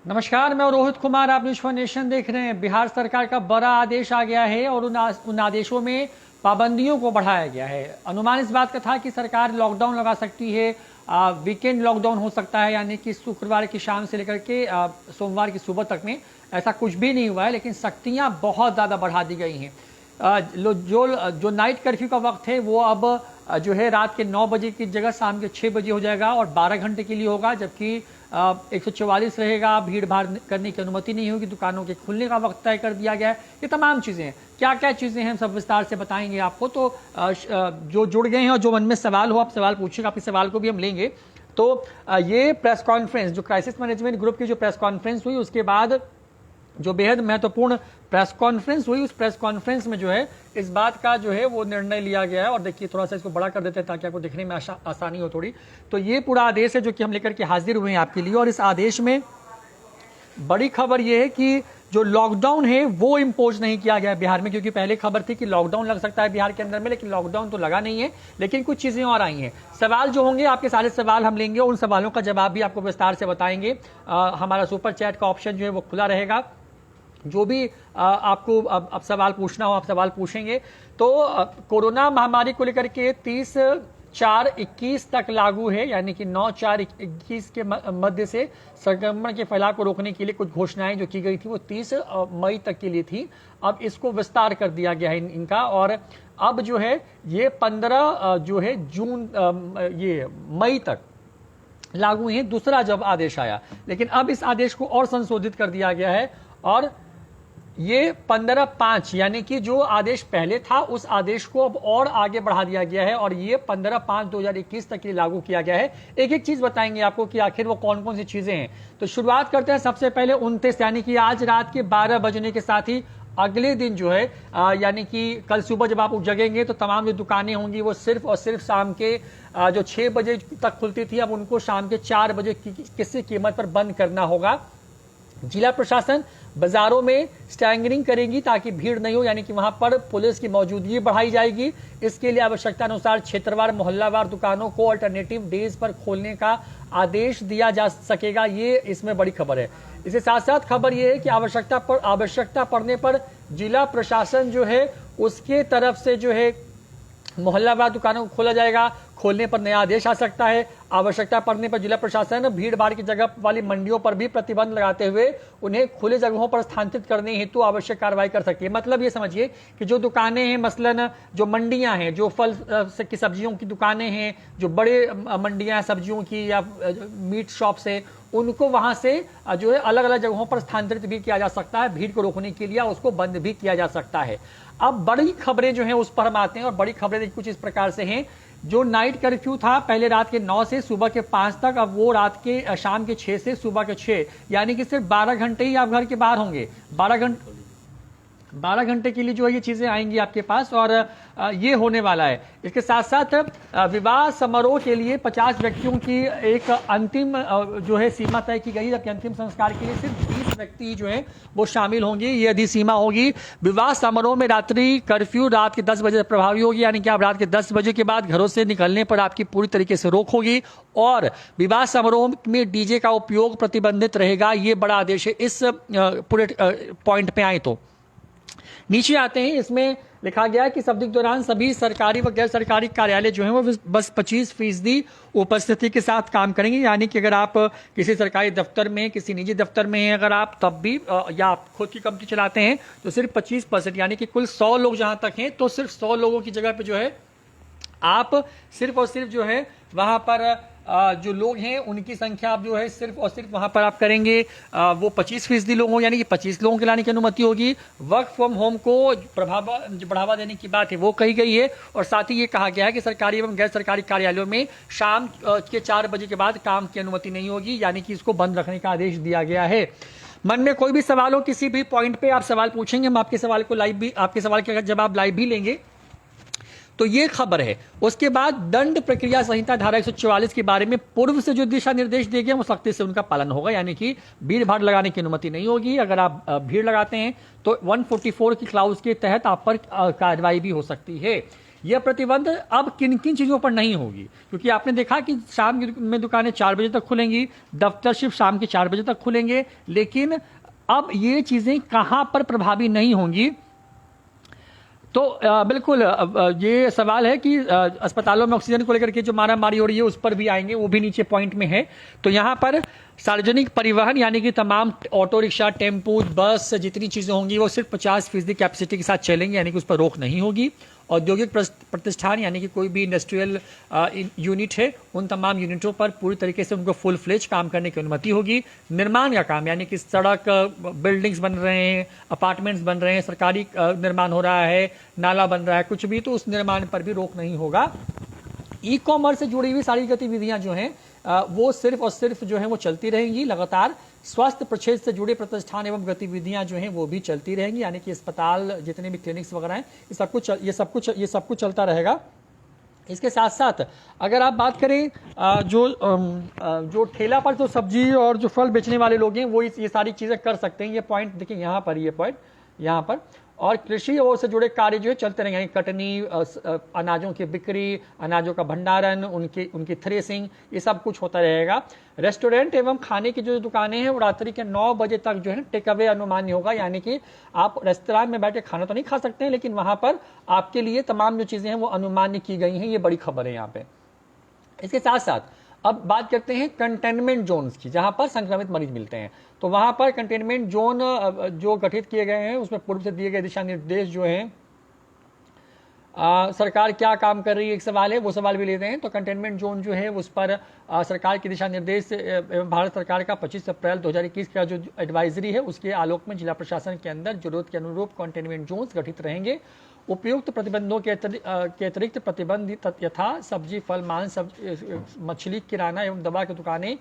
नमस्कार, मैं रोहित कुमार। आप न्यूज़ फॉर नेशन देख रहे हैं। बिहार सरकार का बड़ा आदेश आ गया है और उन आदेशों में पाबंदियों को बढ़ाया गया है। अनुमान इस बात का था कि सरकार लॉकडाउन लगा सकती है, वीकेंड लॉकडाउन हो सकता है, यानी कि शुक्रवार की शाम से लेकर के सोमवार की सुबह तक में। ऐसा कुछ भी नहीं हुआ है, लेकिन सख्तियां बहुत ज़्यादा बढ़ा दी गई हैं। जो नाइट कर्फ्यू का वक्त है वो अब जो है रात के 9 बजे की जगह शाम के 6 बजे हो जाएगा और 12 घंटे के लिए होगा, जबकि 144 रहेगा। भीड़ भाड़ करने की अनुमति नहीं होगी, दुकानों के खुलने का वक्त तय कर दिया गया है। ये तमाम चीज़ें हैं। क्या क्या चीज़ें हैं हम सब विस्तार से बताएंगे आपको। तो जो जुड़ गए हैं और जो मन में सवाल हो आप सवाल पूछिएगा, आपके सवाल को भी हम लेंगे। तो ये प्रेस कॉन्फ्रेंस, जो क्राइसिस मैनेजमेंट ग्रुप की जो प्रेस कॉन्फ्रेंस हुई, उसके बाद जो बेहद महत्वपूर्ण प्रेस कॉन्फ्रेंस हुई, उस प्रेस कॉन्फ्रेंस में जो है इस बात का जो है वो निर्णय लिया गया है। और देखिए, थोड़ा सा इसको बड़ा कर देते हैं ताकि आपको देखने में आसानी हो थोड़ी। तो ये पूरा आदेश है जो कि हम लेकर के हाजिर हुए हैं आपके लिए। और इस आदेश में बड़ी खबर ये है कि जो लॉकडाउन है वो इम्पोज नहीं किया गया बिहार में, क्योंकि पहले खबर थी कि लॉकडाउन लग सकता है बिहार के अंदर में, लेकिन लॉकडाउन तो लगा नहीं है। लेकिन कुछ चीजें और आई हैं। सवाल जो होंगे, आपके सारे सवाल हम लेंगे, उन सवालों का जवाब भी आपको विस्तार से बताएंगे। हमारा सुपर चैट का ऑप्शन जो है वो खुला रहेगा। जो भी आपको अब सवाल पूछना हो आप सवाल पूछेंगे। तो कोरोना महामारी को लेकर के 30/4/21 तक लागू है, यानी कि 9/4/21 के मध्य से संक्रमण के फैलाव को रोकने के लिए कुछ घोषणाएं जो की गई थी वो 30 मई तक के लिए थी। अब इसको विस्तार कर दिया गया है इनका, और अब जो है ये 15 जो है जून ये मई तक लागू है। दूसरा जब आदेश आया, लेकिन अब इस आदेश को और संशोधित कर दिया गया है और ये 15/5 यानी कि जो आदेश पहले था उस आदेश को अब और आगे बढ़ा दिया गया है और ये 15/5/2021 तक के लिए लागू किया गया है। एक एक चीज बताएंगे आपको कि आखिर वो कौन कौन सी चीजें हैं। तो शुरुआत करते हैं सबसे पहले 29 यानी कि आज रात के 12 बजने के साथ ही अगले दिन जो है यानी कि कल सुबह जब आप जगेंगे तो तमाम जो दुकानें होंगी वो सिर्फ और सिर्फ शाम के जो 6 बजे तक खुलती थी, अब उनको शाम के 4 बजे किसी कीमत पर बंद करना होगा। जिला प्रशासन बाजारों में स्टैंगरिंग करेगी ताकि भीड़ नहीं हो, यानी कि वहां पर पुलिस की मौजूदगी बढ़ाई जाएगी। इसके लिए आवश्यकता अनुसार क्षेत्रवार मोहल्लावार दुकानों को अल्टरनेटिव डेज पर खोलने का आदेश दिया जा सकेगा। ये इसमें बड़ी खबर है। इसके साथ साथ खबर यह है कि आवश्यकता पड़ने पर जिला प्रशासन जो है उसके तरफ से जो है मोहल्लावार दुकानों को खोला जाएगा। खोलने पर नया आदेश आ सकता है। आवश्यकता पड़ने पर जिला प्रशासन भीड़ भाड़ की जगह वाली मंडियों पर भी प्रतिबंध लगाते हुए उन्हें खुले जगहों पर स्थानांतरित करने हेतु आवश्यक कार्रवाई कर सकती है। मतलब ये समझिए कि जो दुकानें हैं, मसलन जो मंडियां हैं, जो फल की सब्जियों की दुकानें हैं, जो बड़े मंडियां सब्जियों की या मीट शॉप्स है, उनको वहां से जो है अलग अलग जगहों पर स्थानांतरित भी किया जा सकता है भीड़ को रोकने के लिए, उसको बंद भी किया जा सकता है। अब बड़ी खबरें जो हैं उस पर हम आते हैं और बड़ी खबरें कुछ इस प्रकार से हैं। जो नाइट कर्फ्यू था पहले रात के 9 से सुबह के 5 तक, अब वो शाम के 6 से सुबह के 6, यानी कि सिर्फ 12 घंटे ही आप घर के बाहर होंगे। 12 घंटे के लिए जो है ये चीजें आएंगी आपके पास और ये होने वाला है। इसके साथ साथ विवाह समारोह के लिए 50 व्यक्तियों की एक अंतिम जो है सीमा तय की गई, जबकि अंतिम संस्कार के लिए सिर्फ 20 व्यक्ति जो है वो शामिल होंगे। ये अधि सीमा होगी। विवाह समारोह में रात्रि कर्फ्यू रात के 10 बजे प्रभावी होगी, यानी कि आप रात के 10 बजे के बाद घरों से निकलने पर आपकी पूरी तरीके से रोक होगी और विवाह समारोह में डीजे का उपयोग प्रतिबंधित रहेगा। ये बड़ा आदेश है। इस पूरे पॉइंट पे आए तो नीचे आते हैं। इसमें लिखा गया है कि इस अवधि के दौरान सभी सरकारी व गैर सरकारी कार्यालय जो हैं वो बस 25% उपस्थिति के साथ काम करेंगे। यानी कि अगर आप किसी सरकारी दफ्तर में, किसी निजी दफ्तर में हैं अगर आप, तब भी या आप खुद की कंपनी चलाते हैं तो सिर्फ 25%, यानी कि कुल 100 लोग जहां तक हैं तो सिर्फ 100 लोगों की जगह पे जो है आप सिर्फ और सिर्फ जो है वहां पर जो लोग हैं उनकी संख्या आप जो है सिर्फ और सिर्फ वहां पर आप करेंगे वो 25% लोग हों, यानी कि 25 लोगों के लाने की अनुमति होगी। वर्क फ्रॉम होम को बढ़ावा देने की बात है वो कही गई है और साथ ही ये कहा गया है कि सरकारी एवं गैर सरकारी कार्यालयों में शाम के 4 बजे के बाद काम की अनुमति नहीं होगी, यानी कि इसको बंद रखने का आदेश दिया गया है। मन में कोई भी सवाल हो, किसी भी पॉइंट पे आप सवाल पूछेंगे, हम आपके सवाल को लाइव भी, आपके सवाल के जवाब लाइव भी लेंगे। तो ये खबर है। उसके बाद दंड प्रक्रिया संहिता धारा 144 के बारे में पूर्व से जो दिशा निर्देश दिए गए वो सख्ती से उनका पालन होगा, यानी कि भीड़ भाड़ लगाने की अनुमति नहीं होगी। अगर आप भीड़ लगाते हैं तो 144 की क्लाउज के तहत आप पर कार्रवाई भी हो सकती है। यह प्रतिबंध अब किन किन चीज़ों पर नहीं होगी, क्योंकि आपने देखा कि शाम में दुकानें 4 बजे तक खुलेंगी, दफ्तर सिर्फ शाम के 4 बजे तक खुलेंगे, लेकिन अब ये चीज़ें कहाँ पर प्रभावी नहीं होंगी। तो बिल्कुल ये सवाल है कि अस्पतालों में ऑक्सीजन को लेकर के जो मारामारी हो रही है उस पर भी आएंगे, वो भी नीचे पॉइंट में है। तो यहाँ पर सार्वजनिक परिवहन यानी कि तमाम ऑटो रिक्शा, टेम्पो, बस जितनी चीज़ें होंगी वो सिर्फ 50% कैपेसिटी के साथ चलेंगे, यानी कि उस पर रोक नहीं होगी। औद्योगिक प्रतिष्ठान यानी कि कोई भी इंडस्ट्रियल यूनिट है, उन तमाम यूनिटों पर पूरी तरीके से उनको फुल फ्लेज काम करने की अनुमति होगी। निर्माण का काम यानी कि सड़क, बिल्डिंग्स बन रहे हैं, अपार्टमेंट्स बन रहे हैं, सरकारी निर्माण हो रहा है, नाला बन रहा है, कुछ भी, तो उस निर्माण पर भी रोक नहीं होगा। ई कॉमर्स से जुड़ी हुई सारी गतिविधियां जो हैं वो सिर्फ और सिर्फ जो है वो चलती रहेंगी लगातार। स्वास्थ्य प्रक्षेत्र से जुड़े प्रतिष्ठान एवं गतिविधियां जो हैं वो भी चलती रहेंगी, यानी कि अस्पताल, जितने भी क्लिनिक्स वगैरह हैं, ये सब कुछ चलता रहेगा। इसके साथ साथ अगर आप बात करें जो ठेला पर जो सब्जी और जो फल बेचने वाले लोग हैं वो ये सारी चीज़ें कर सकते हैं। ये पॉइंट देखिए यहाँ पर, ये पॉइंट यहाँ पर। और कृषि और से जुड़े कार्य जो है चलते रहेंगे, कटनी, अनाजों की बिक्री, अनाजों का भंडारण, उनकी थ्रेसिंग, ये सब कुछ होता रहेगा। रेस्टोरेंट एवं खाने की जो दुकानें हैं वो रात्रि के 9 बजे तक जो है टेक अवे अनुमान्य होगा, यानी कि आप रेस्तरां में बैठे खाना तो नहीं खा सकते हैं, लेकिन वहां पर आपके लिए तमाम जो चीजें हैं वो अनुमान्य की गई हैं। ये बड़ी खबर है यहाँ पे। इसके साथ साथ अब बात करते हैं कंटेनमेंट जोन्स की, जहां पर संक्रमित मरीज मिलते हैं। तो वहां पर कंटेनमेंट जोन जो गठित किए गए हैं उसमें पूर्व से दिए गए दिशा निर्देश जो हैं, सरकार क्या काम कर रही है, एक सवाल है, वो सवाल भी लेते हैं। तो कंटेनमेंट जोन जो है उस पर सरकार के दिशा निर्देश एवं भारत सरकार का 25 अप्रैल 2021 का जो एडवाइजरी है उसके आलोक में जिला प्रशासन के अंदर जरूरत के अनुरूप कंटेनमेंट जोन्स गठित रहेंगे। उपयुक्त प्रतिबंधों के अतिरिक्त प्रतिबंध यथा सब्जी, फल, मांस, मछली, किराना एवं दवा की दुकानें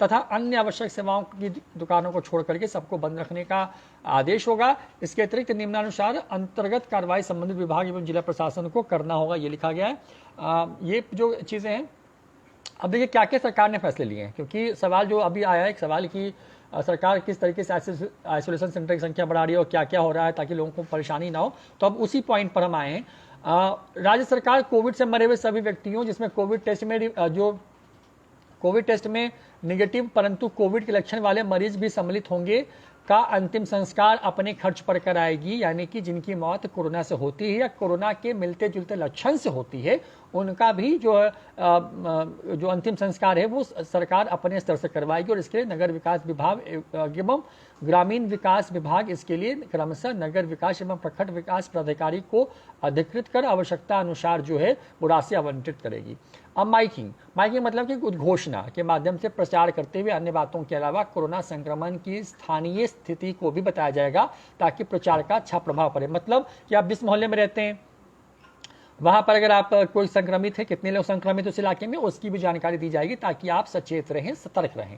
तथा अन्य आवश्यक सेवाओं की दुकानों को छोड़ करके सबको बंद रखने का आदेश होगा। इसके अतिरिक्त निम्नानुसार अंतर्गत कार्रवाई संबंधित विभाग एवं जिला प्रशासन को करना होगा, ये लिखा गया है। ये जो चीज़ें हैं, अब देखिए क्या क्या सरकार ने फैसले लिए हैं, क्योंकि सवाल जो अभी आया है, एक सवाल कि सरकार किस तरीके से आइसोलेशन सेंटर की संख्या बढ़ा रही है और क्या क्या हो रहा है ताकि लोगों को परेशानी ना हो। तो अब उसी पॉइंट पर हम आए हैं। राज्य सरकार कोविड से मरे हुए सभी व्यक्तियों जिसमें कोविड टेस्ट में निगेटिव परंतु कोविड के लक्षण वाले मरीज भी सम्मिलित होंगे का अंतिम संस्कार अपने खर्च पर कराएगी, यानी कि जिनकी मौत कोरोना से होती है या कोरोना के मिलते जुलते लक्षण से होती है उनका भी जो अंतिम संस्कार है वो सरकार अपने स्तर से करवाएगी। और इसके लिए नगर विकास विभाग एवं ग्रामीण विकास विभाग इसके लिए क्रमशः नगर विकास एवं प्रखंड विकास प्राधिकारी को अधिकृत कर आवश्यकता अनुसार जो है वो राशि आवंटित करेगी। अब माइकिंग मतलब कि उद्घोषणा के माध्यम से प्रचार करते हुए अन्य बातों के अलावा कोरोना संक्रमण की स्थानीय स्थिति को भी बताया जाएगा ताकि प्रचार का अच्छा प्रभाव पड़े। मतलब कि आप जिस मोहल्ले में रहते हैं वहां पर अगर आप कोई संक्रमित है, कितने लोग संक्रमित उस इलाके में, उसकी भी जानकारी दी जाएगी ताकि आप सचेत रहें, सतर्क रहें।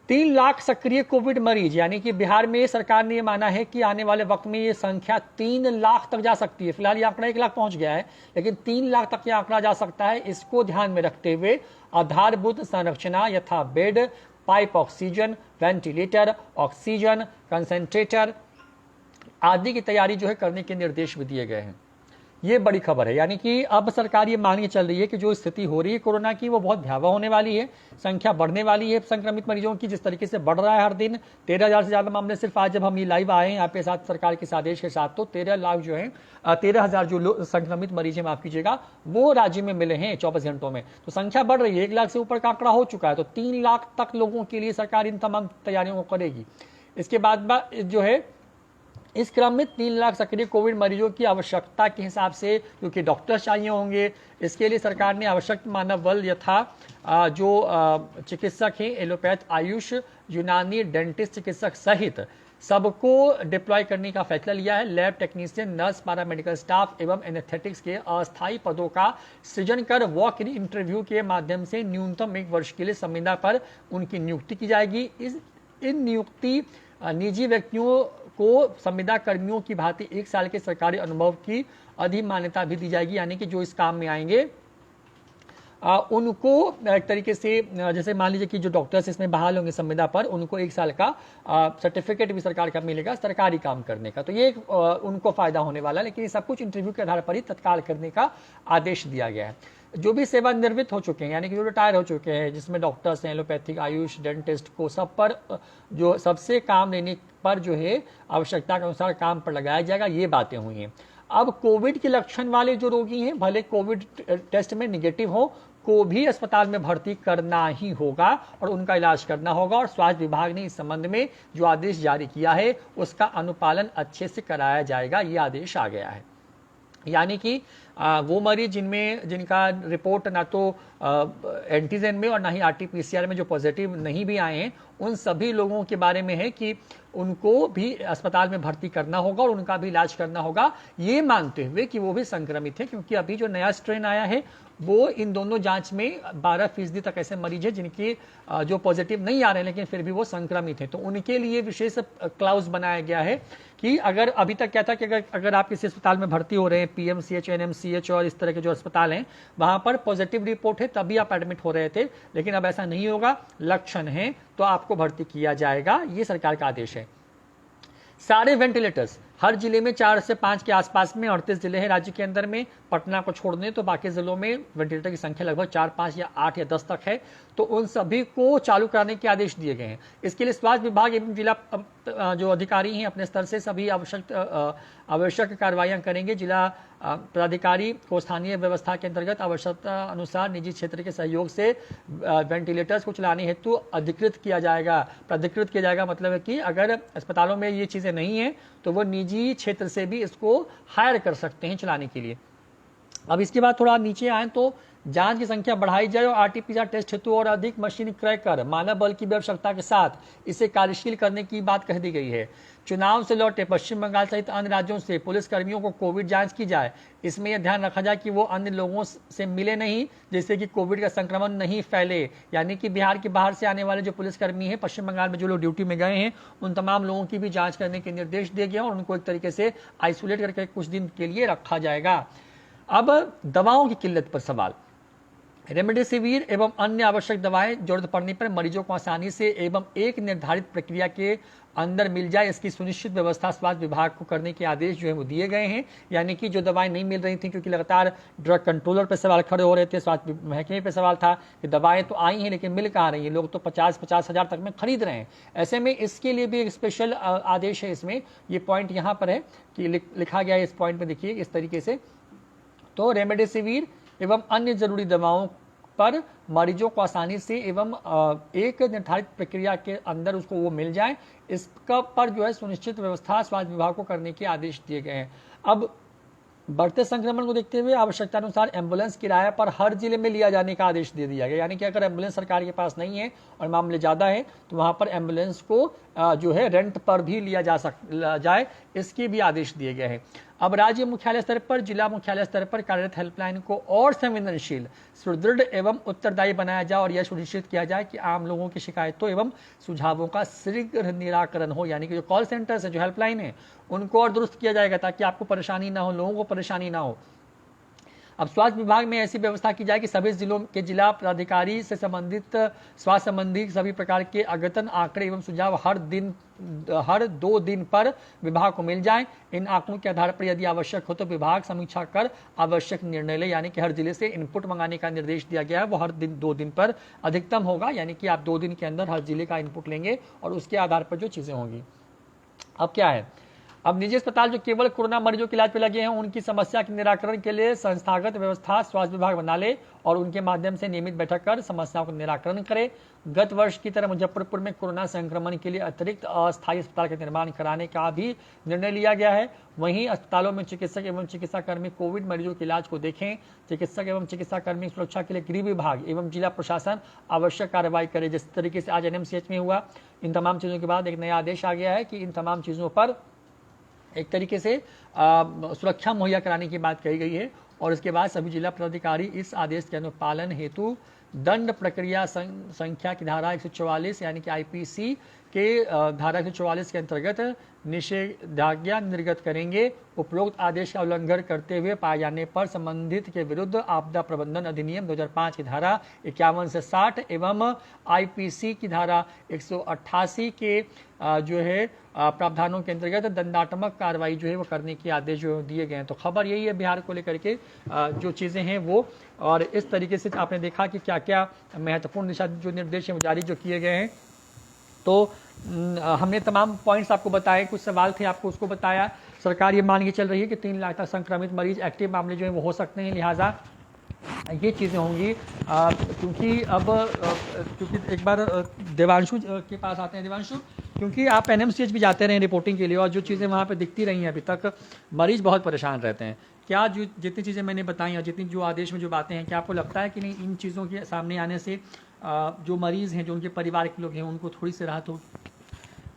3 लाख सक्रिय कोविड मरीज, यानी कि बिहार में सरकार ने यह माना है कि आने वाले वक्त में ये संख्या 3 लाख तक जा सकती है। फिलहाल ये आंकड़ा 1 लाख पहुंच गया है, लेकिन 3 लाख तक ये आंकड़ा जा सकता है। इसको ध्यान में रखते हुए आधारभूत संरचना यथा bed, pipe oxygen, ventilator, oxygen concentrator आदि की तैयारी जो है करने के निर्देश भी दिए गए हैं। ये बड़ी खबर है, यानी कि अब सरकार ये मान के चल रही है कि जो स्थिति हो रही है कोरोना की वो बहुत भयावह होने वाली है, संख्या बढ़ने वाली है संक्रमित मरीजों की, जिस तरीके से बढ़ रहा है हर दिन। 13,000 से ज्यादा मामले सिर्फ आज जब हम ये लाइव आए हैं यहाँ पे साथ सरकार के आदेश के साथ, तो 13 लाख जो है 13,000 जो संक्रमित मरीज है, माफ कीजिएगा, वो राज्य में मिले हैं 24 घंटों में। तो संख्या बढ़ रही है, 1 लाख से ऊपर का आंकड़ा हो चुका है। तो 3 लाख तक लोगों के लिए सरकार इन तमाम तैयारियों को करेगी। इसके बाद जो है इस क्रम में 3 लाख सक्रिय कोविड मरीजों की आवश्यकता के हिसाब से, क्योंकि डॉक्टर चाहिए होंगे, इसके लिए सरकार ने आवश्यक मानव बल यथा जो चिकित्सक हैं, एलोपैथ, आयुष, यूनानी, डेंटिस्ट चिकित्सक सहित सबको डिप्लॉय करने का फैसला लिया है। Lab technician, nurse, paramedical staff एवं एनेस्थेटिक्स के अस्थायी पदों का सृजन कर वॉक इन इंटरव्यू के माध्यम से न्यूनतम 1 वर्ष के लिए संविदा पर उनकी नियुक्ति की जाएगी। इन नियुक्ति निजी व्यक्तियों को संविदा कर्मियों की भांति 1 साल के सरकारी अनुभव की अधिमान्यता भी दी जाएगी, यानी कि जो इस काम में आएंगे उनको एक तरीके से जैसे मान लीजिए कि जो डॉक्टर्स इसमें बहाल होंगे संविदा पर, उनको 1 साल का सर्टिफिकेट भी सरकार का मिलेगा सरकारी काम करने का, तो ये उनको फायदा होने वाला है। लेकिन ये सब कुछ इंटरव्यू के आधार पर ही तत्काल करने का आदेश दिया गया है। जो भी सेवानिवृत्त हो चुके हैं, यानी कि जो रिटायर हो चुके हैं, जिसमें डॉक्टर्स हैं, एलोपैथिक, आयुष, डेंटिस्ट को सब पर जो सबसे काम लेने पर जो है आवश्यकता के अनुसार काम पर लगाया जाएगा, ये बातें हुई हैं। अब कोविड के लक्षण वाले जो रोगी हैं, भले कोविड टेस्ट में निगेटिव हो, को भी अस्पताल में भर्ती करना ही होगा और उनका इलाज करना होगा। और स्वास्थ्य विभाग ने इस संबंध में जो आदेश जारी किया है उसका अनुपालन अच्छे से कराया जाएगा, ये आदेश आ गया है। यानी कि वो मरीज जिनका रिपोर्ट ना तो एंटीजन में और ना ही आरटीपीसीआर में जो पॉजिटिव नहीं भी आए हैं, उन सभी लोगों के बारे में है कि उनको भी अस्पताल में भर्ती करना होगा और उनका भी इलाज करना होगा, ये मानते हुए कि वो भी संक्रमित है। क्योंकि अभी जो नया स्ट्रेन आया है वो इन दोनों जांच में 12% तक ऐसे मरीज हैं जिनके जो पॉजिटिव नहीं आ रहे हैं लेकिन फिर भी वो संक्रमित हैं, तो उनके लिए विशेष क्लाउज बनाया गया है कि अगर अभी तक क्या था कि अगर आप किसी अस्पताल में भर्ती हो रहे हैं, पीएमसीएच, एनएमसीएच और इस तरह के जो अस्पताल हैं, वहां पर पॉजिटिव रिपोर्ट है तभी आप एडमिट हो रहे थे, लेकिन अब ऐसा नहीं होगा। लक्षण है तो आपको भर्ती किया जाएगा, ये सरकार का आदेश है। सारे वेंटिलेटर्स हर जिले में 4 से 5 के आसपास में, 38 जिले हैं राज्य के अंदर में, पटना को छोड़ दें तो बाकी जिलों में वेंटिलेटर की संख्या लगभग 4, 5 या 8 या 10 तक है, तो उन सभी को चालू कराने के आदेश दिए गए हैं। इसके लिए स्वास्थ्य विभाग एवं जिला जो अधिकारी हैं अपने स्तर से सभी आवश्यक कार्रवाइयां करेंगे। जिला पदाधिकारी को स्थानीय व्यवस्था के अंतर्गत आवश्यकता अनुसार निजी क्षेत्र के सहयोग से वेंटिलेटर्स को चलाने हेतु अधिकृत किया जाएगा। प्राधिकृत किया जाएगा मतलब है कि अगर अस्पतालों में ये चीजें नहीं है तो वो निजी क्षेत्र से भी इसको हायर कर सकते हैं चलाने के लिए। अब इसके बाद थोड़ा नीचे आए तो जांच की संख्या बढ़ाई जाए और आरटीपीसीआर टेस्ट हेतु और अधिक मशीन क्रय कर मानव बल की भी आवश्यकता के साथ इसे कार्यशील करने की बात कह दी गई है। चुनाव से लौटे पश्चिम बंगाल सहित अन्य राज्यों से पुलिस कर्मियों को कोविड जांच की जाए। इसमें यह ध्यान रखा जाए कि वो अन्य लोगों से मिले नहीं, जिससे कि कोविड का संक्रमण नहीं फैले। यानी कि बिहार के बाहर से आने वाले जो पुलिसकर्मी हैं, पश्चिम बंगाल में जो लोग ड्यूटी में गए हैं, उन तमाम लोगों की भी जांच करने के निर्देश दिए गए और उनको एक तरीके से आइसोलेट करके कुछ दिन के लिए रखा जाएगा। अब दवाओं की किल्लत पर सवाल। रेमडेसिविर एवं अन्य आवश्यक दवाएं जरूरत पड़ने पर मरीजों को आसानी से एवं एक निर्धारित प्रक्रिया के अंदर मिल जाए, इसकी सुनिश्चित व्यवस्था स्वास्थ्य विभाग को करने के आदेश जो है वो दिए गए हैं। यानी कि जो दवाएं नहीं मिल रही थी, क्योंकि लगातार ड्रग कंट्रोलर पर सवाल खड़े हो रहे थे, स्वास्थ्य महकमे पर सवाल था कि दवाएं तो आई हैं लेकिन मिल कहाँ रही हैं, लोग तो 50-50 हज़ार तक में खरीद रहे हैं। ऐसे में इसके लिए भी एक स्पेशल आदेश है। इसमें ये पॉइंट यहाँ पर है कि लिखा गया है, इस पॉइंट में देखिए इस तरीके से, तो रेमडेसिविर एवं अन्य जरूरी दवाओं पर मरीजों को आसानी से एवं एक निर्धारित प्रक्रिया के अंदर उसको वो मिल जाए, इसका पर जो है सुनिश्चित व्यवस्था स्वास्थ्य विभाग को करने के आदेश दिए गए हैं। अब बढ़ते संक्रमण को देखते हुए आवश्यकता अनुसार एम्बुलेंस किराए पर हर जिले में लिया जाने का आदेश दे दिया गया। यानी कि अगर एम्बुलेंस सरकार के पास नहीं है और मामले ज़्यादा है तो वहाँ पर एम्बुलेंस को जो है रेंट पर भी लिया जाए, इसके भी आदेश दिए गए हैं। अब राज्य मुख्यालय स्तर पर, जिला मुख्यालय स्तर पर कार्यरत हेल्पलाइन को और संवेदनशील, सुदृढ़ एवं उत्तरदायी बनाया जाए और यह सुनिश्चित किया जाए कि आम लोगों की शिकायतों एवं सुझावों का शीघ्र निराकरण हो। यानी कि जो कॉल सेंटर्स है, जो हेल्पलाइन है, उनको और दुरुस्त किया जाएगा ताकि आपको परेशानी ना हो, लोगों को परेशानी ना हो। अब स्वास्थ्य विभाग में ऐसी व्यवस्था की जाए कि सभी जिलों के जिला पदाधिकारी से संबंधित स्वास्थ्य संबंधी सभी प्रकार के अद्यतन आंकड़े एवं सुझाव हर 2 दिन पर विभाग को मिल जाएं। इन आंकड़ों के आधार पर यदि आवश्यक हो तो विभाग समीक्षा कर आवश्यक निर्णय ले। यानी कि हर जिले से इनपुट मंगाने का निर्देश दिया गया है, वो हर 2 दिन पर अधिकतम होगा। यानी कि आप 2 दिन के अंदर हर जिले का इनपुट लेंगे और उसके आधार पर जो चीजें होंगी। अब क्या है, अब निजी अस्पताल जो केवल कोरोना मरीजों के इलाज पे लगे हैं, उनकी समस्या के निराकरण के लिए संस्थागत व्यवस्था स्वास्थ्य विभाग बना ले और उनके माध्यम से नियमित बैठक कर समस्याओं का निराकरण करे। गत वर्ष की तरह मुजफ्फरपुर में कोरोना संक्रमण के लिए अतिरिक्त अस्थायी अस्पताल का निर्माण कराने का भी निर्णय लिया गया है। वहीं अस्पतालों में चिकित्सक एवं चिकित्साकर्मी कोविड मरीजों के इलाज को देखें। चिकित्सक एवं चिकित्साकर्मी सुरक्षा के लिए गृह विभाग एवं जिला प्रशासन आवश्यक कार्रवाई करे, जिस तरीके से आज एनएमसीएच में हुआ। इन तमाम चीज़ों के बाद एक नया आदेश आ गया है कि इन तमाम चीज़ों पर एक तरीके से सुरक्षा मुहैया कराने की बात कही गई है और इसके बाद सभी जिला पदाधिकारी इस आदेश के अनुपालन हेतु दंड प्रक्रिया संख्या की धारा 144 यानी कि आईपीसी के धारा 144 के अंतर्गत निषेधाज्ञा निर्गत करेंगे। उपरोक्त आदेश का उल्लंघन करते हुए पाए जाने पर संबंधित के विरुद्ध आपदा प्रबंधन अधिनियम 2005 की धारा 51 से 60 एवं आईपीसी की धारा 188 के जो है प्रावधानों के अंतर्गत दंडात्मक कार्रवाई जो है वो करने के आदेश जो दिए गए हैं। तो खबर यही है बिहार को लेकर के जो चीज़ें हैं वो, और इस तरीके से आपने देखा कि क्या क्या महत्वपूर्ण दिशा जो निर्देश हैं वो जारी जो किए गए हैं। तो हमने तमाम पॉइंट्स आपको बताए, कुछ सवाल थे आपको उसको बताया। सरकार ये मान के चल रही है कि 3 लाख तक संक्रमित मरीज एक्टिव मामले जो है वो हो सकते हैं, लिहाजा ये चीज़ें होंगी। क्योंकि अब क्योंकि एक बार देवांशु के पास आते हैं। देवांशु, क्योंकि आप एनएमसीएच भी जाते रहे रिपोर्टिंग के लिए और जो चीज़ें वहाँ पे दिखती रही हैं अभी तक, मरीज बहुत परेशान रहते हैं। क्या जो जितनी चीज़ें मैंने बताई और जितनी जो आदेश में जो बातें हैं, क्या आपको लगता है कि नहीं इन चीज़ों के सामने आने से जो मरीज़ हैं, जो उनके परिवार के लोग हैं, उनको थोड़ी सी राहत हो?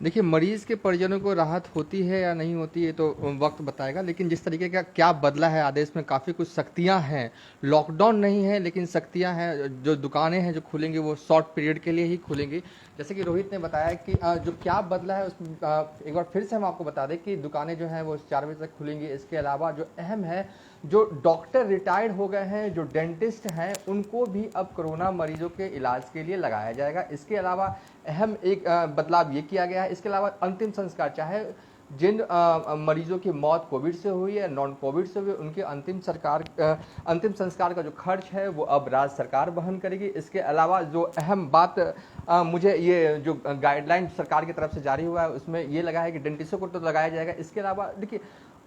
देखिए, मरीज़ के परिजनों को राहत होती है या नहीं होती है तो वक्त बताएगा, लेकिन जिस तरीके का क्या बदला है आदेश में, काफ़ी कुछ सख्तियां हैं। लॉकडाउन नहीं है लेकिन सख्तियां हैं। जो दुकानें हैं जो खुलेंगी वो शॉर्ट पीरियड के लिए ही खुलेंगी। जैसे कि रोहित ने बताया कि जो क्या बदला है उस एक बार फिर से हम आपको बता दें कि दुकानें जो हैं वो 4 बजे तक खुलेंगी। इसके अलावा जो अहम है, जो डॉक्टर रिटायर्ड हो गए हैं, जो डेंटिस्ट हैं, उनको भी अब कोरोना मरीजों के इलाज के लिए लगाया जाएगा। इसके अलावा अहम एक बदलाव ये किया गया है। इसके अलावा अंतिम संस्कार, चाहे जिन मरीजों की मौत कोविड से हुई है, नॉन कोविड से हुई, उनके अंतिम संस्कार का जो खर्च है वो अब राज्य सरकार वहन करेगी। इसके अलावा जो अहम बात मुझे ये जो गाइडलाइन सरकार की तरफ से जारी हुआ है उसमें ये लगा है कि डेंटिस्टों को तो लगाया जाएगा। इसके अलावा देखिए,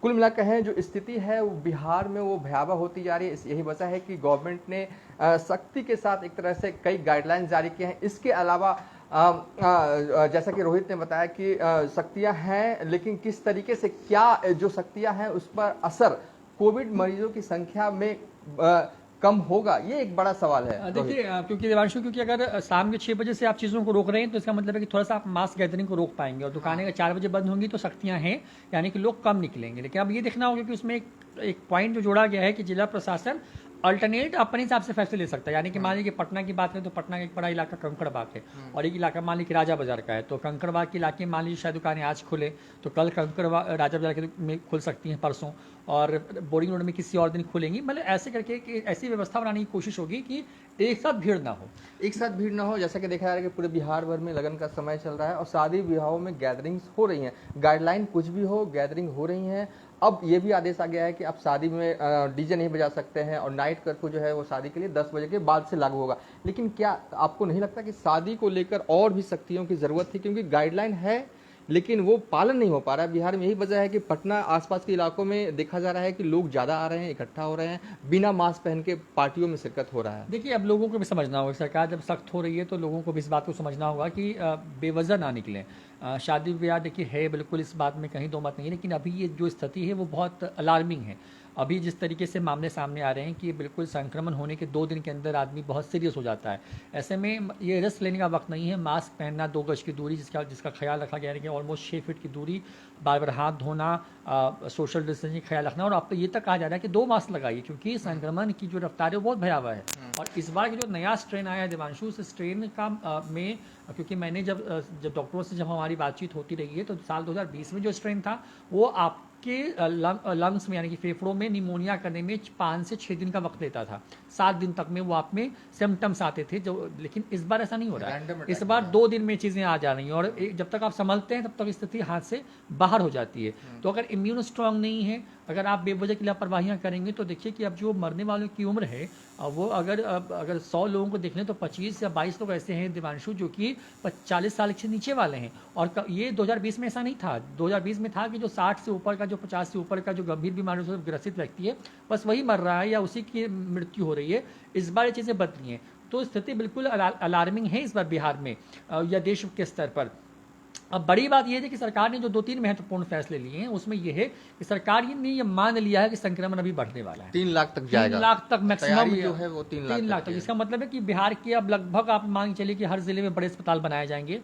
कुल मिला कहें जो स्थिति है वो बिहार में वो भयावह होती जा रही है। यही वजह है कि गवर्नमेंट ने सख्ती के साथ एक तरह से कई गाइडलाइन जारी किए हैं। इसके अलावा जैसा कि रोहित ने बताया कि सख्तियां हैं, लेकिन किस तरीके से क्या जो सख्तियां हैं उस पर असर कोविड मरीजों की संख्या में कम होगा, ये एक बड़ा सवाल है। देखिए, क्योंकि देवांशु, क्योंकि अगर शाम के 6 बजे से आप चीज़ों को रोक रहे हैं तो इसका मतलब है कि थोड़ा सा आप मास गैदरिंग को रोक पाएंगे, और दुकानें 4 बजे बंद होंगी तो सख्तियां हैं, यानी कि लोग कम निकलेंगे। लेकिन अब ये देखना होगा कि उसमें एक पॉइंट जो जोड़ा गया है कि जिला प्रशासन अल्टरनेट अपने हिसाब से फैसले ले सकता है। यानी कि मान लीजिए कि पटना की बात करें तो पटना का एक बड़ा इलाका कंकड़ बाग है और एक इलाका मान लीजिए कि राजा बाजार का है। तो कंकड़ बाग के इलाके में मान लीजिए शायद दुकानें आज खुले तो कल कंकड़ राजा बाजार के में खुल सकती हैं, परसों, और बोरिंग रोड में किसी और दिन खुलेंगी। मतलब ऐसे करके कि ऐसी व्यवस्था बनाने की कोशिश होगी कि एक साथ भीड़ ना हो। एक साथ भीड़ ना हो। जैसा कि देखा जा रहा है कि पूरे बिहार भर में लगन का समय चल रहा है और शादी विवाहों में गैदरिंग्स हो रही हैं। गाइडलाइन कुछ भी हो, गैदरिंग हो रही हैं। अब ये भी आदेश आ गया है कि आप शादी में डीजे नहीं बजा सकते हैं और नाइट कर्फ्यू जो है वो शादी के लिए 10 बजे के बाद से लागू होगा। लेकिन क्या आपको नहीं लगता कि शादी को लेकर और भी सख्तियों की जरूरत थी? क्योंकि गाइडलाइन है लेकिन वो पालन नहीं हो पा रहा है बिहार में। यही वजह है कि पटना आसपास के इलाकों में देखा जा रहा है कि लोग ज़्यादा आ रहे हैं, इकट्ठा हो रहे हैं, बिना मास्क पहन के पार्टियों में शिरकत हो रहा है। देखिए, अब लोगों को भी समझना होगा, सरकार जब सख्त हो रही है तो लोगों को भी इस बात को समझना होगा कि बेवजह ना निकलें। शादी ब्याह देखिए है, बिल्कुल इस बात में कहीं दो मत नहीं है, लेकिन अभी ये जो स्थिति है वो बहुत अलार्मिंग है। अभी जिस तरीके से मामले सामने आ रहे हैं कि बिल्कुल संक्रमण होने के 2 दिन के अंदर आदमी बहुत सीरियस हो जाता है। ऐसे में ये रिस्क लेने का वक्त नहीं है। मास्क पहनना, 2 गज की दूरी जिसका ख्याल रखा गया है कि ऑलमोस्ट 6 फीट की दूरी, बार बार हाथ धोना, सोशल डिस्टेंसिंग का ख्याल रखना, और अब तो ये तक कहा जा रहा है कि 2 मास्क लगाइए क्योंकि संक्रमण की जो रफ्तार है वो बहुत भयावह है। और इस बार की जो नया स्ट्रेन आया है देवांशु, उस स्ट्रेन का में क्योंकि मैंने जब डॉक्टरों से जब हमारी बातचीत होती रही है तो साल 2020 में जो स्ट्रेन था वो आपके लंग्स में यानी कि फेफड़ों में निमोनिया करने में 5 से 6 दिन का वक्त लेता था। 7 दिन तक में वो आप में सिम्टम्स आते थे जो, लेकिन इस बार ऐसा नहीं हो रहा है। इस बार 2 दिन में चीज़ें आ जा रही हैं और जब तक आप संभलते हैं तब तक स्थिति हाथ से बाहर हो जाती है। तो अगर इम्यून स्ट्रांग नहीं है, अगर आप बेवजह की लापरवाहियां करेंगे तो देखिए कि अब जो मरने वालों की उम्र है वो अगर 100 लोगों को देख लें तो 25 या 22 लोग ऐसे हैं दिवांशु जो कि 40 साल से नीचे वाले हैं। और ये 2020 में ऐसा नहीं था। 2020 में था कि जो 60 से ऊपर का, जो 50 से ऊपर का जो गंभीर बीमारियों से ग्रसित व्यक्ति है बस वही मर रहा है या उसी की मृत्यु हो रही है। इस बार ये चीज़ें बदली हैं तो स्थिति बिल्कुल अलार्मिंग है इस बार बिहार में या देश के स्तर पर। अब बड़ी बात यह है कि सरकार ने जो 2-3 महत्वपूर्ण फैसले लिए हैं उसमें यह है कि सरकार ने ये मान लिया है कि संक्रमण अभी बढ़ने वाला है। 3 लाख तक जाएगा, 3 लाख तक मैक्सिमम जो है वो 3 लाख तक। इसका मतलब है कि बिहार के अब लगभग आप मान के चलिए कि हर जिले में बड़े अस्पताल बनाए जाएंगे।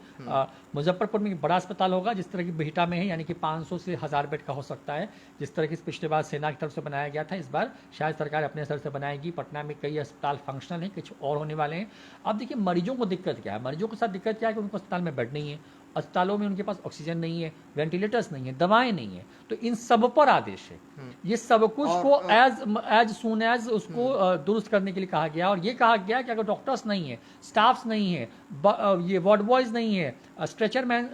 मुजफ्फरपुर में बड़ा अस्पताल होगा जिस तरह की बिहटा में है, यानी कि 500 से 1000 बेड का हो सकता है, जिस तरह की पिछले बार सेना की तरफ से बनाया गया था। इस बार शायद सरकार अपने स्तर से बनाएगी। पटना में कई अस्पताल फंक्शनल हैं, कुछ और होने वाले हैं। अब देखिए मरीजों को दिक्कत क्या है, मरीजों के साथ दिक्कत क्या है कि उनको अस्पताल में बेड नहीं है अस्पतालों में उनके पास ऑक्सीजन नहीं है, वेंटिलेटर्स नहीं है, दवाएं नहीं है। तो इन सब पर आदेश है। ये सब कुछ को एज सून एज उसको दुरुस्त करने के लिए कहा गया, और ये कहा गया कि अगर डॉक्टर्स नहीं है, स्टाफ्स नहीं है, ये वार्ड बॉयज नहीं है, स्ट्रेचर मैन,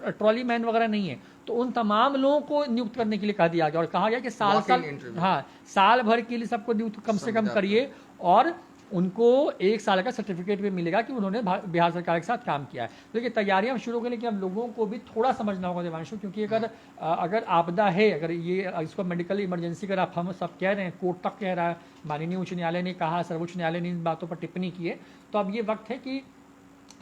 ट्रॉली मैन वगैरह नहीं है, तो उन तमाम लोगों को नियुक्त करने के लिए कहा दिया गया, और कहा गया कि साल भर के लिए सबको नियुक्त कम से कम करिए, और उनको 1 साल का सर्टिफिकेट भी मिलेगा कि उन्होंने बिहार सरकार के साथ काम किया है। देखिए तैयारियां शुरू के लिए कि अब लोगों को भी थोड़ा समझना होगा देवांशु, क्योंकि अगर आपदा है, अगर ये इसको मेडिकल इमरजेंसी अगर आप हम सब कह रहे हैं, कोर्ट तक कह रहा है, माननीय उच्च न्यायालय ने कहा, सर्वोच्च न्यायालय ने इन बातों पर टिप्पणी की है, तो अब ये वक्त है कि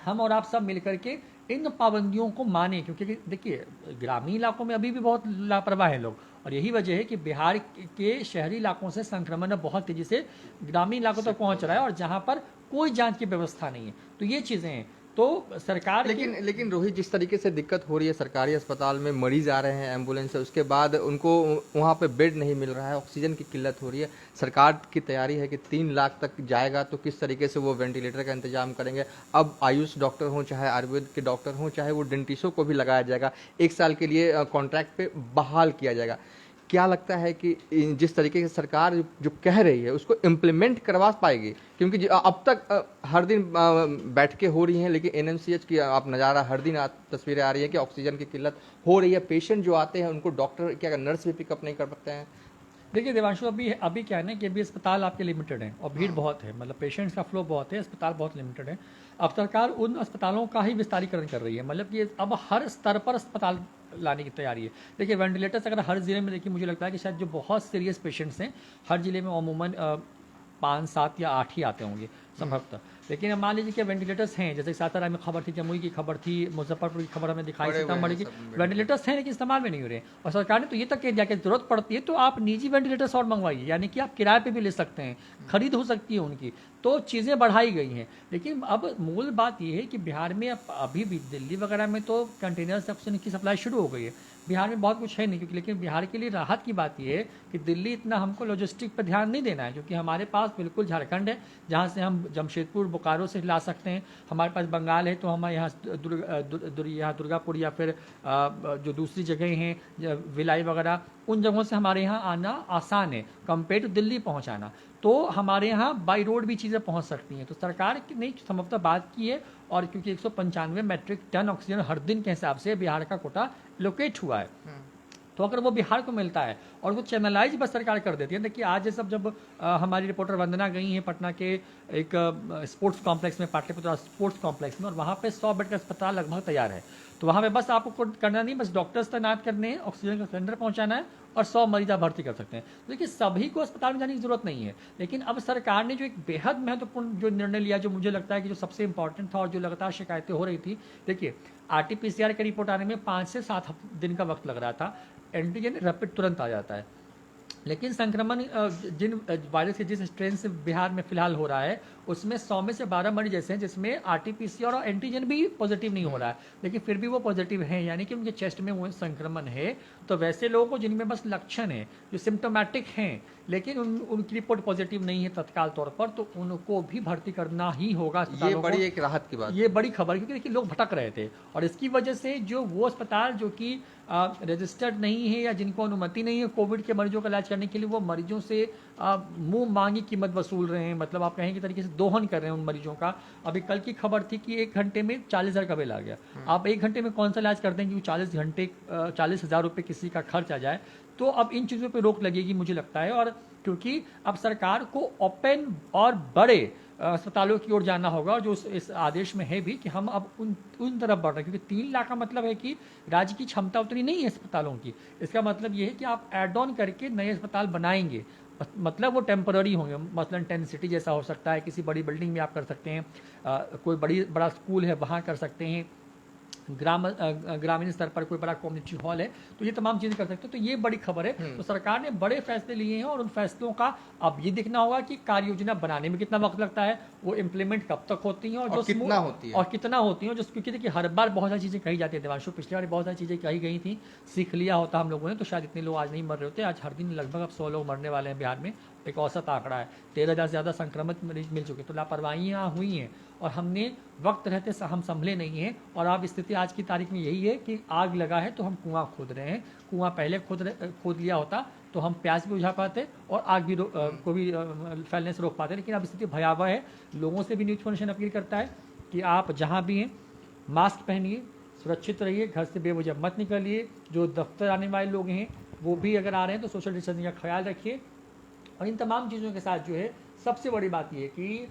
हम और आप सब मिलकर के इन पाबंदियों को माने, क्योंकि देखिए ग्रामीण इलाकों में अभी भी बहुत लापरवाह हैं लोग, और यही वजह है कि बिहार के शहरी इलाकों से संक्रमण बहुत तेजी से ग्रामीण इलाकों तक पहुंच रहा है, और जहां पर कोई जांच की व्यवस्था नहीं है। तो ये चीजें हैं, तो सरकार लेकिन रोहित, जिस तरीके से दिक्कत हो रही है, सरकारी अस्पताल में मरीज आ रहे हैं एम्बुलेंस से, उसके बाद उनको वहाँ पे बेड नहीं मिल रहा है, ऑक्सीजन की किल्लत हो रही है। सरकार की तैयारी है कि 3 लाख तक जाएगा, तो किस तरीके से वो वेंटिलेटर का इंतजाम करेंगे। अब आयुष डॉक्टर हों, चाहे आयुर्वेद के डॉक्टर हों, चाहे वो डेंटिस्टों को भी लगाया जाएगा, 1 साल के लिए कॉन्ट्रैक्ट पे बहाल किया जाएगा। क्या लगता है कि जिस तरीके से सरकार जो कह रही है उसको इम्प्लीमेंट करवा पाएगी? क्योंकि अब तक हर दिन बैठकें हो रही हैं, लेकिन एनएमसीएच की आप नज़ारा हर दिन तस्वीरें आ रही है कि ऑक्सीजन की किल्लत हो रही है, पेशेंट जो आते हैं उनको डॉक्टर क्या नर्स भी पिकअप नहीं कर पाते हैं। देखिए देवांशु, अभी क्या है ना कि अभी अस्पताल आपके लिमिटेड हैं और भीड़ बहुत है, मतलब पेशेंट्स का फ्लो बहुत है, अस्पताल बहुत लिमिटेड है। अब सरकार उन अस्पतालों का ही विस्तारीकरण कर रही है, मतलब कि अब हर स्तर पर अस्पताल लाने की तैयारी है। देखिए वेंटिलेटर्स अगर हर जिले में, देखिए मुझे लगता है कि शायद जो बहुत सीरियस पेशेंट्स हैं हर जिले में अमूमन 5, 7 या 8 ही आते होंगे संभवतः। लेकिन अब मान लीजिए कि वेंटिलेटर्स हैं, जैसे सासाराम में खबर थी, जमुई की खबर थी, मुजफ्फरपुर की खबर हमें दिखाई, सीतामढ़ी की वेंटिलेटर्स हैं लेकिन इस्तेमाल में नहीं हो रहे हैं। और सरकार ने तो ये तक कह दिया कि जरूरत पड़ती है तो आप निजी वेंटिलेटर्स और मंगवाइए, यानी कि आप किराए पे भी ले सकते हैं, खरीद हो सकती है उनकी, तो चीज़ें बढ़ाई गई हैं। लेकिन अब मूल बात यह है कि बिहार में अभी भी दिल्ली वगैरह में तो कंटेनर ऑक्सीजन की सप्लाई शुरू हो गई है, बिहार में बहुत कुछ है नहीं, क्योंकि लेकिन बिहार के लिए राहत की बात यह है कि दिल्ली इतना हमको लॉजिस्टिक पर ध्यान नहीं देना है, क्योंकि हमारे पास बिल्कुल झारखंड है जहाँ से हम जमशेदपुर बोकारो से ला सकते हैं, हमारे पास बंगाल है तो हम यहाँ दुर्गापुर या फिर जो दूसरी जगह हैं भिलाई वगैरह, उन जगहों से हमारे यहाँ आना आसान है कंपेयर टू दिल्ली पहुँचाना। तो हमारे यहाँ बाई रोड भी चीज़ें पहुँच सकती हैं। तो सरकार ने संभवतः बात की है, और क्योंकि 195 मैट्रिक टन ऑक्सीजन हर दिन के हिसाब से बिहार का कोटा लोकेट हुआ है, तो अगर वो बिहार को मिलता है और वो चैनलाइज बस सरकार कर देती है। देखिए आज ये सब जब हमारी रिपोर्टर वंदना गई हैं पटना के एक स्पोर्ट्स कॉम्प्लेक्स में, पाटलिपुत्र स्पोर्ट्स कॉम्प्लेक्स में, और वहाँ पे 100 बेड का अस्पताल लगभग तैयार है। तो वहाँ पे बस आपको करना नहीं, बस डॉक्टर्स तैनात करने हैं, ऑक्सीजन का सिलेंडर पहुँचाना है और 100 मरीज आप भर्ती कर सकते हैं। देखिए सभी को अस्पताल में जाने की जरूरत नहीं है, लेकिन अब सरकार ने जो एक बेहद महत्वपूर्ण जो निर्णय लिया, जो मुझे लगता है कि जो सबसे इंपॉर्टेंट था और जो लगातार शिकायतें हो रही थी, देखिए RT-PCR की रिपोर्ट आने में 5 से 7 दिन का वक्त लग रहा था, एंटीजन रैपिड तुरंत आ जाता है, लेकिन संक्रमण जिन वायरस के जिस स्ट्रेन से बिहार में फिलहाल हो रहा है उसमें 100 में से 12 मरीज ऐसे हैं जिसमें RT-PCR और एंटीजन भी पॉजिटिव नहीं हो रहा है, लेकिन फिर भी वो पॉजिटिव हैं, यानी कि उनके चेस्ट में वो संक्रमण है। तो वैसे लोगों को जिनमें बस लक्षण है, जो सिम्टोमेटिक हैं, लेकिन उनकी रिपोर्ट पॉजिटिव नहीं है तत्काल तौर पर, तो उनको भी भर्ती करना ही होगा। ये बड़ी एक राहत की बात, ये बड़ी खबर, क्योंकि देखिए लोग भटक रहे थे, और इसकी वजह से जो वो अस्पताल जो कि रजिस्टर्ड नहीं है या जिनको अनुमति नहीं है कोविड के मरीजों का इलाज करने के लिए, वो मरीजों से मुंह मांगी कीमत वसूल रहे हैं, मतलब आप कहें कि तरीके से दोहन कर रहे हैं उन मरीजों का। अभी कल की खबर थी कि 1 घंटे में 40,000 का बिल आ गया। आप 1 घंटे में कौन सा इलाज करते हैं कि 40,000 रुपये किसी का खर्च आ जाए? तो अब इन चीज़ों पे रोक लगेगी मुझे लगता है, और क्योंकि अब सरकार को ओपन और बड़े अस्पतालों की ओर जाना होगा, जो इस आदेश में है भी कि हम अब उन तरफ बढ़ रहे हैं, क्योंकि 3 लाख का मतलब है कि राज्य की क्षमता उतनी नहीं है अस्पतालों की। इसका मतलब ये है कि आप एड ऑन करके नए अस्पताल बनाएंगे, मतलब वो टेम्पररी होंगे, मसलन 10 सिटी जैसा हो सकता है, किसी बड़ी बिल्डिंग में आप कर सकते हैं, कोई बड़ा स्कूल है वहाँ कर सकते हैं, ग्रामीण स्तर पर कोई बड़ा कम्युनिटी हॉल है, तो ये तमाम चीज़ें कर सकते हो। तो ये बड़ी खबर है। तो सरकार ने बड़े फैसले लिए हैं, और उन फैसलों का अब ये दिखना होगा कि कार्य योजना बनाने में कितना वक्त लगता है, वो इम्प्लीमेंट कब तक होती हैं, और कितना होती हैं, जो क्योंकि देखिए हर बार बहुत सारी चीज़ें कही जाती है देवांशु, पिछले बार बहुत सारी चीज़ें कही गई थी, सीख लिया होता हम लोगों ने तो शायद इतने लोग आज नहीं मर रहे होते। आज हर दिन लगभग अब 100 लोग मरने वाले हैं बिहार में, एक औसत आंकड़ा है, 13,000 से ज़्यादा संक्रमित मरीज मिल चुके, तो लापरवाहियाँ हुई हैं। और हमने वक्त रहते हम संभले नहीं हैं। और अब स्थिति आज की तारीख में यही है कि आग लगा है तो हम कुआं खोद रहे हैं। कुआं पहले खोद लिया होता तो हम प्यास भी बुझा पाते और आग भी को भी फैलने से रोक पाते। लेकिन अब स्थिति भयावह है। लोगों से भी न्यूज़ फाउंडेशन अपील करता है कि आप जहाँ भी हैं मास्क पहनिए, सुरक्षित रहिए, घर से बेवजह मत निकलिए। जो दफ्तर आने वाले लोग हैं वो भी अगर आ रहे हैं तो सोशल डिस्टेंसिंग का ख्याल रखिए। और इन तमाम चीज़ों के साथ जो है सबसे बड़ी बात यह है कि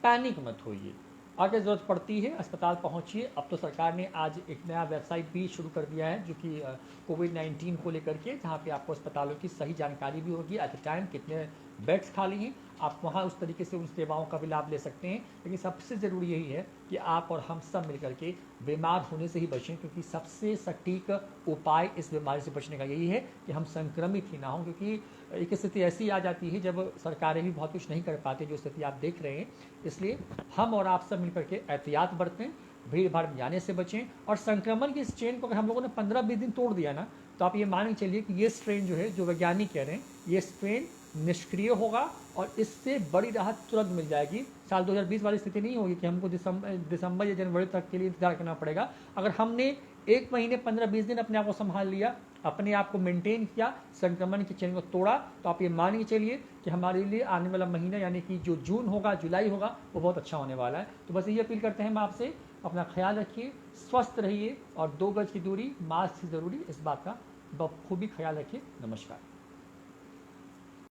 पैनिक मत होइए। अगर ज़रूरत पड़ती है अस्पताल पहुंचिए। अब तो सरकार ने आज एक नया वेबसाइट भी शुरू कर दिया है जो कि कोविड-19 को लेकर के, जहां पे आपको अस्पतालों की सही जानकारी भी होगी, एट द टाइम कितने बेड्स खाली हैं, आप वहां उस तरीके से उन सेवाओं का भी लाभ ले सकते हैं। लेकिन सबसे ज़रूरी यही है कि आप और हम सब मिलकर के बीमार होने से ही बचें, क्योंकि सबसे सटीक उपाय इस बीमारी से बचने का यही है कि हम संक्रमित ही ना हों। क्योंकि एक स्थिति ऐसी आ जाती है जब सरकारें भी बहुत कुछ नहीं कर पाती, जो स्थिति आप देख रहे हैं। इसलिए हम और आप सब मिलकर के एहतियात बरतें, भीड़ भाड़ में जाने से बचें। और संक्रमण की इस चेन को अगर हम लोगों ने 15-20 दिन तोड़ दिया ना, तो आप ये मान के चलिए कि ये स्ट्रेन जो है, जो वैज्ञानिक कह रहे हैं, ये स्ट्रेन निष्क्रिय होगा और इससे बड़ी राहत तुरंत मिल जाएगी। साल 2020 वाली स्थिति नहीं होगी कि हमको दिसंबर या जनवरी तक के लिए इंतजार करना पड़ेगा। अगर हमने 1 महीने 15-20 दिन अपने आप को संभाल लिया, अपने आप को मेंटेन किया, संक्रमण की चेन को तोड़ा, तो आप ये मान के चलिए कि हमारे लिए आने वाला महीना यानी कि जो जून होगा, जुलाई होगा, वो बहुत अच्छा होने वाला है। तो बस ये अपील करते हैं हम आपसे, अपना ख्याल रखिए, स्वस्थ रहिए और 2 गज की दूरी, मास्क की ज़रूरी, इस बात का बखूबी ख्याल रखिए। नमस्कार।